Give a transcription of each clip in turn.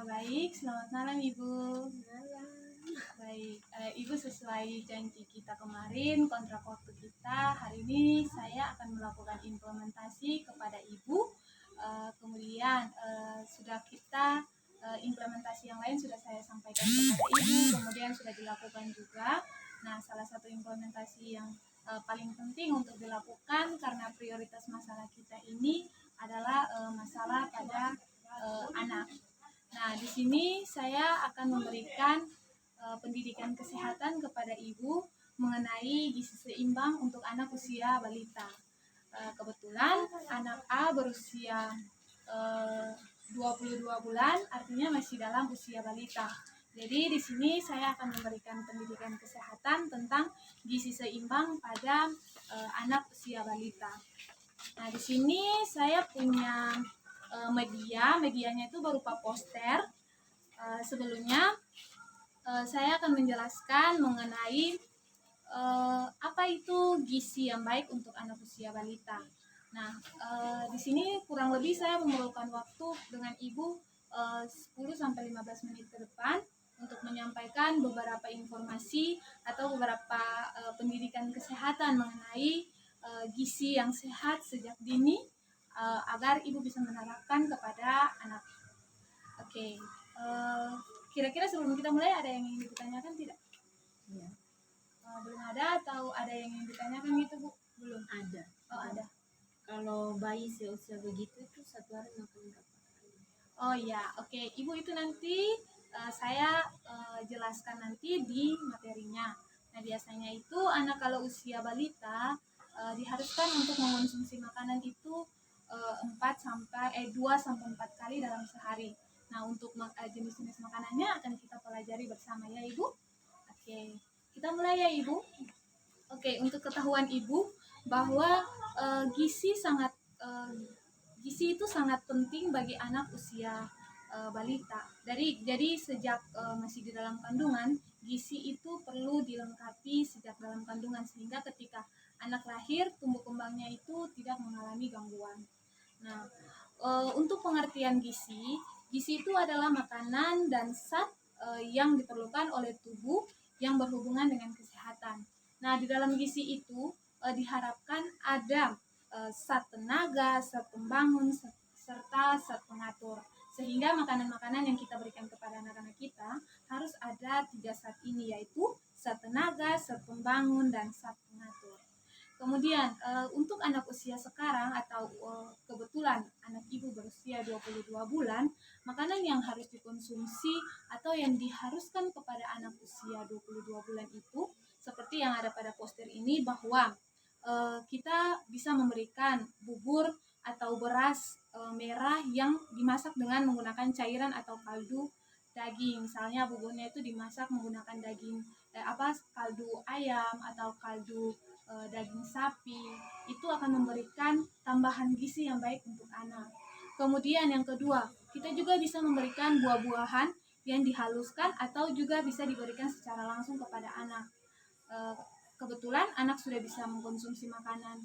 Baik, selamat malam Ibu. Malam. Baik, Ibu sesuai janji kita kemarin, kontrak waktu kita, hari ini saya akan melakukan implementasi kepada Ibu. Kemudian sudah kita implementasi yang lain sudah saya sampaikan kepada Ibu, kemudian sudah dilakukan juga. Nah, salah satu implementasi yang paling penting untuk dilakukan karena prioritas masalah kita ini adalah masalah pada anak. Nah, di sini saya akan memberikan pendidikan kesehatan kepada ibu mengenai gizi seimbang untuk anak usia balita. Kebetulan anak A berusia 22 bulan, artinya masih dalam usia balita. Jadi di sini saya akan memberikan pendidikan kesehatan tentang gizi seimbang pada anak usia balita. Nah, di sini saya punya medianya itu berupa poster. Sebelumnya saya akan menjelaskan mengenai apa itu gizi yang baik untuk anak usia balita. Nah, di sini kurang lebih saya memerlukan waktu dengan Ibu 10-15 menit ke depan untuk menyampaikan beberapa informasi atau beberapa pendidikan kesehatan mengenai gizi yang sehat sejak dini agar Ibu bisa menerapkan kepada anak. Oke, kira-kira sebelum kita mulai ada yang ingin ditanyakan tidak? Ya, Belum ada atau ada yang ingin ditanyakan gitu Bu? Belum. ada. Oh, ada. Kalau bayi seusia begitu itu satu hari makan berapa kali? Oh ya, oke. Ibu itu nanti saya jelaskan nanti di materinya. Nah, biasanya itu anak kalau usia balita diharuskan untuk mengonsumsi makanan itu 2 sampai 4 kali dalam sehari. Nah, untuk jenis-jenis makanannya akan kita pelajari bersama ya, Ibu. Oke. Kita mulai ya, Ibu. Oke, untuk ketahuan Ibu bahwa gizi itu sangat penting bagi anak usia balita. Jadi sejak masih di dalam kandungan, gizi itu perlu dilengkapi sejak dalam kandungan sehingga ketika anak lahir tumbuh kembangnya itu tidak mengalami gangguan. Nah, untuk pengertian gizi itu adalah makanan dan zat yang diperlukan oleh tubuh yang berhubungan dengan kesehatan. Nah, di dalam gizi itu diharapkan ada zat tenaga, zat pembangun, serta zat pengatur. Sehingga makanan-makanan yang kita berikan kepada anak-anak kita harus ada 3 zat ini, yaitu zat tenaga, zat pembangun, dan zat pengatur. Kemudian untuk anak usia sekarang atau kebetulan anak ibu berusia 22 bulan, makanan yang harus dikonsumsi atau yang diharuskan kepada anak usia 22 bulan itu seperti yang ada pada poster ini bahwa kita bisa memberikan bubur atau beras merah yang dimasak dengan menggunakan cairan atau kaldu daging. Misalnya buburnya itu dimasak menggunakan daging kaldu ayam atau kaldu daging sapi. Itu akan memberikan tambahan gizi yang baik untuk anak. Kemudian yang kedua, kita juga bisa memberikan buah-buahan yang dihaluskan atau juga bisa diberikan secara langsung kepada anak. Kebetulan anak sudah bisa mengkonsumsi makanan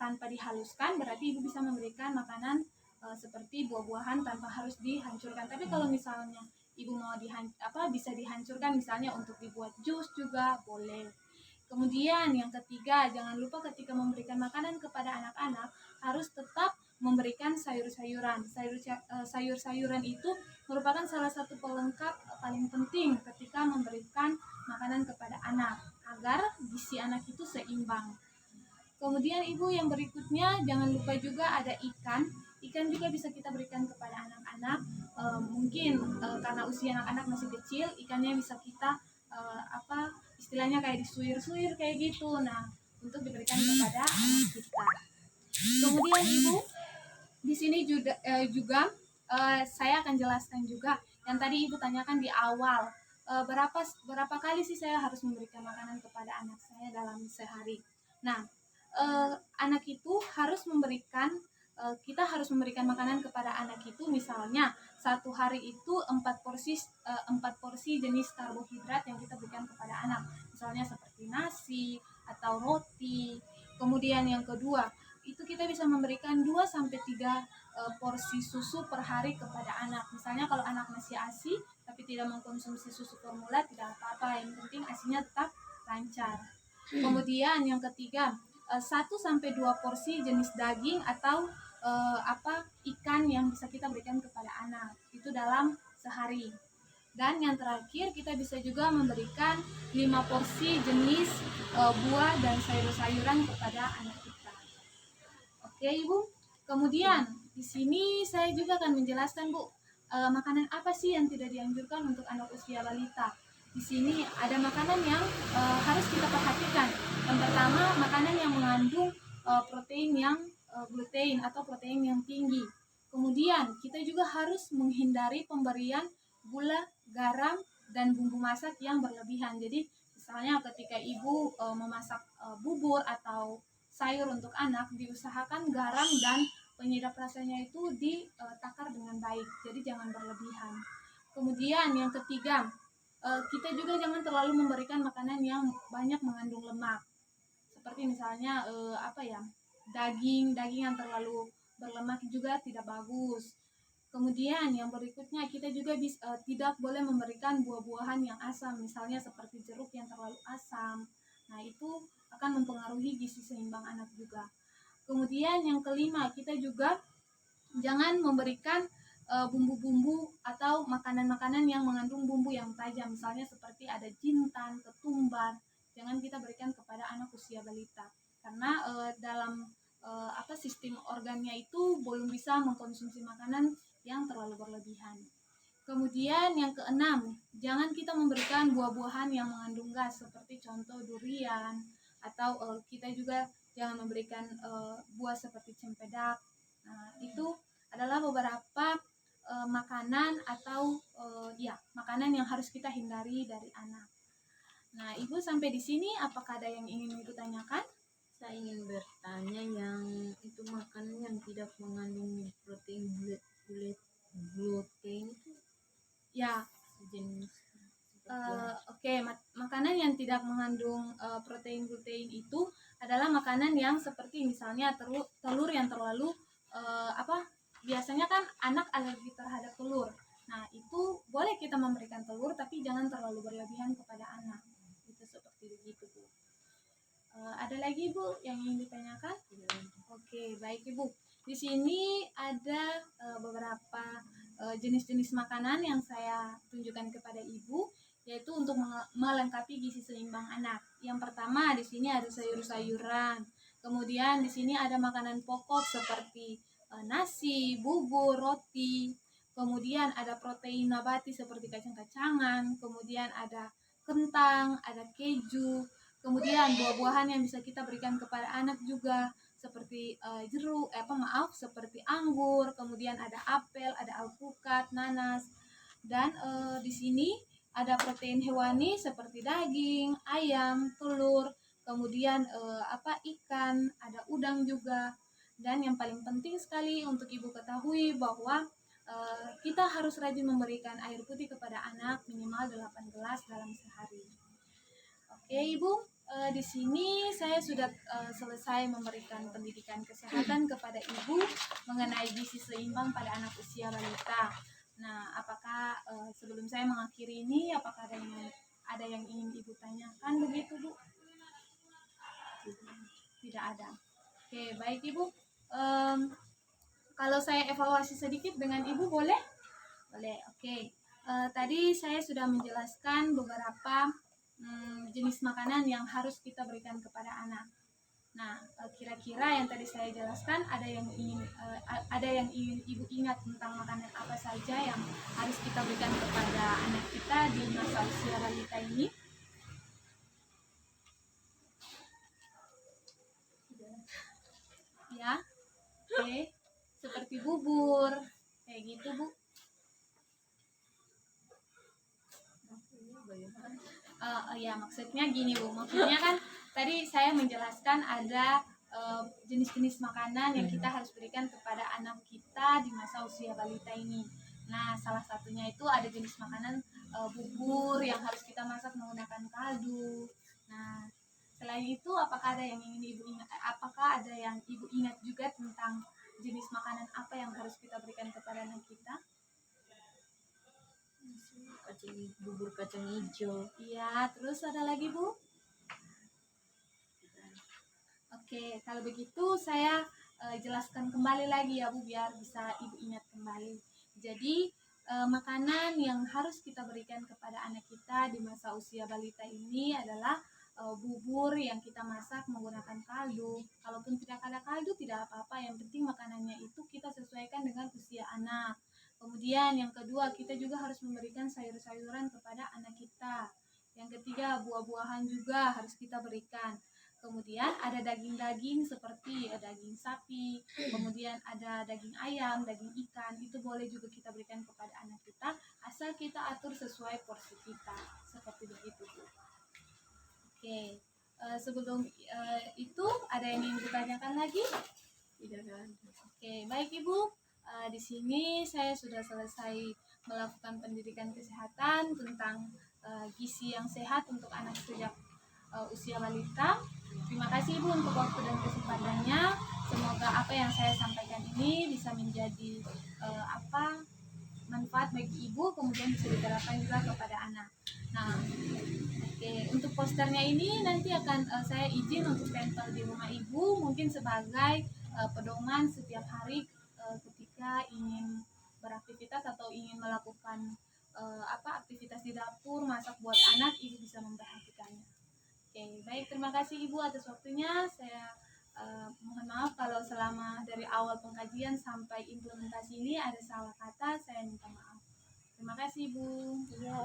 tanpa dihaluskan, berarti ibu bisa memberikan makanan seperti buah-buahan tanpa harus dihancurkan. Tapi kalau misalnya ibu mau bisa dihancurkan, misalnya untuk dibuat jus juga boleh. Kemudian yang ketiga, jangan lupa ketika memberikan makanan kepada anak-anak harus tetap memberikan sayur-sayuran. Sayur-sayuran itu merupakan salah satu pelengkap paling penting ketika memberikan makanan kepada anak agar gizi anak itu seimbang. Kemudian ibu yang berikutnya jangan lupa juga ada ikan. Ikan juga bisa kita berikan kepada anak-anak. Mungkin karena usia anak-anak masih kecil, ikannya bisa kita istilahnya kayak disuir-suir kayak gitu. Nah, untuk diberikan kepada anak kita. Kemudian ibu di sini juga saya akan jelaskan juga yang tadi ibu tanyakan di awal, berapa kali sih saya harus memberikan makanan kepada anak saya dalam sehari. Nah, anak itu harus kita harus memberikan makanan kepada anak itu misalnya satu hari itu 4 porsi jenis karbohidrat yang kita berikan kepada anak, misalnya seperti nasi atau roti. Kemudian yang kedua itu kita bisa memberikan 2 sampai 3 porsi susu per hari kepada anak. Misalnya kalau anak masih ASI tapi tidak mengkonsumsi susu formula tidak apa-apa, yang penting ASINya tetap lancar. Kemudian yang ketiga, 1 sampai 2 porsi jenis daging atau ikan yang bisa kita berikan kepada anak itu dalam sehari. Dan yang terakhir, kita bisa juga memberikan 5 porsi jenis buah dan sayur-sayuran kepada anak kita. Oke, Ibu. Kemudian di sini saya juga akan menjelaskan, Bu, makanan apa sih yang tidak dianjurkan untuk anak usia balita. Di sini ada makanan yang harus kita perhatikan. Yang pertama, makanan yang mengandung protein yang gluten atau protein yang tinggi. Kemudian kita juga harus menghindari pemberian gula, garam, dan bumbu masak yang berlebihan. Jadi misalnya ketika ibu memasak bubur atau sayur untuk anak, diusahakan garam dan penyedap rasanya itu ditakar dengan baik. Jadi jangan berlebihan. Kemudian yang ketiga, kita juga jangan terlalu memberikan makanan yang banyak mengandung lemak. Seperti misalnya daging yang terlalu berlemak juga tidak bagus. Kemudian yang berikutnya, kita juga tidak boleh memberikan buah-buahan yang asam, misalnya seperti jeruk yang terlalu asam. Nah, itu akan mempengaruhi gizi seimbang anak juga. Kemudian yang kelima, kita juga jangan memberikan bumbu-bumbu atau makanan-makanan yang mengandung bumbu yang tajam, misalnya seperti ada jintan, ketumbar. Jangan kita berikan kepada anak usia balita, karena dalam sistem organnya itu belum bisa mengkonsumsi makanan yang terlalu berlebihan. Kemudian yang keenam, jangan kita memberikan buah-buahan yang mengandung gas seperti contoh durian, atau kita juga jangan memberikan buah seperti cempedak. Nah, itu adalah beberapa makanan atau makanan yang harus kita hindari dari anak. Nah, Ibu sampai di sini apakah ada yang ingin Ibu tanyakan? Saya ingin bertanya yang itu makanan yang tidak mengandung protein gluten itu Ya, jenis Oke, makanan yang tidak mengandung protein gluten itu adalah makanan yang seperti misalnya telur yang terlalu biasanya kan anak alergi terhadap telur. Nah, itu boleh kita memberikan telur tapi jangan terlalu berlebihan kepada anak. Itu seperti begitu, Bu. Ada lagi, Bu, yang ingin ditanyakan? Oke, baik, Ibu. Di sini ada beberapa jenis-jenis makanan yang saya tunjukkan kepada Ibu, yaitu untuk melengkapi gizi seimbang anak. Yang pertama, di sini ada sayur-sayuran. Kemudian di sini ada makanan pokok seperti nasi, bubur, roti. Kemudian ada protein nabati seperti kacang-kacangan. Kemudian ada kentang, ada keju. Kemudian buah-buahan yang bisa kita berikan kepada anak juga seperti seperti anggur, kemudian ada apel, ada alpukat, nanas. Dan di sini ada protein hewani seperti daging, ayam, telur, kemudian ikan, ada udang juga. Dan yang paling penting sekali untuk Ibu ketahui bahwa kita harus rajin memberikan air putih kepada anak minimal 8 gelas dalam sehari. Oke, Ibu, di sini saya sudah selesai memberikan pendidikan kesehatan kepada Ibu mengenai gizi seimbang pada anak usia balita. Nah, apakah sebelum saya mengakhiri ini, apakah ada yang ingin Ibu tanyakan begitu, Bu? Tidak ada. Oke, baik, Ibu. Kalau saya evaluasi sedikit dengan Ibu boleh? Boleh, oke. Tadi saya sudah menjelaskan beberapa jenis makanan yang harus kita berikan kepada anak. Nah, kira-kira yang tadi saya jelaskan ada yang ingin Ibu ingat tentang makanan apa saja yang harus kita berikan kepada anak kita di masa usia balita ini? Ya, oke. Seperti bubur, kayak gitu, Bu. Ya, maksudnya gini, Bu. Maksudnya kan tadi saya menjelaskan ada jenis-jenis makanan yang kita harus berikan kepada anak kita di masa usia balita ini. Nah, salah satunya itu ada jenis makanan bubur yang harus kita masak menggunakan kaldu. Nah, selain itu apakah ada yang ingin Ibu ingat? Apakah ada yang Ibu ingat juga tentang jenis makanan apa yang harus kita berikan kepada anak kita? Bubur kacang hijau. Iya, terus ada lagi Bu? Oke, kalau begitu saya jelaskan kembali lagi ya Bu, biar bisa Ibu ingat kembali. Jadi makanan yang harus kita berikan kepada anak kita di masa usia balita ini adalah bubur yang kita masak menggunakan kaldu. Kalaupun tidak ada kaldu tidak apa-apa, yang penting makanannya itu kita sesuaikan dengan usia anak. Kemudian yang kedua, kita juga harus memberikan sayur-sayuran kepada anak kita. Yang ketiga, buah-buahan juga harus kita berikan. Kemudian ada daging-daging seperti daging sapi, kemudian ada daging ayam, daging ikan, itu boleh juga kita berikan kepada anak kita, asal kita atur sesuai porsi kita, seperti begitu Bu. Oke, sebelum itu ada yang ingin ditanyakan lagi? Tidak ada. Oke, baik Ibu. Di sini saya sudah selesai melakukan pendidikan kesehatan tentang gizi yang sehat untuk anak sejak usia balita. Terima kasih Ibu untuk waktu dan kesempatannya. Semoga apa yang saya sampaikan ini bisa menjadi manfaat bagi Ibu, kemudian bisa diterapkan juga kepada anak. Nah, oke, untuk posternya ini nanti akan saya izin untuk tempel di rumah Ibu, mungkin sebagai pedoman setiap hari ketika ingin beraktivitas atau ingin melakukan aktivitas di dapur, masak buat anak, Ibu bisa memperhatikannya. Oke, baik, terima kasih Ibu atas waktunya. Saya mohon maaf kalau selama dari awal pengkajian sampai implementasi ini ada salah kata, saya minta maaf. Terima kasih Ibu. Iya.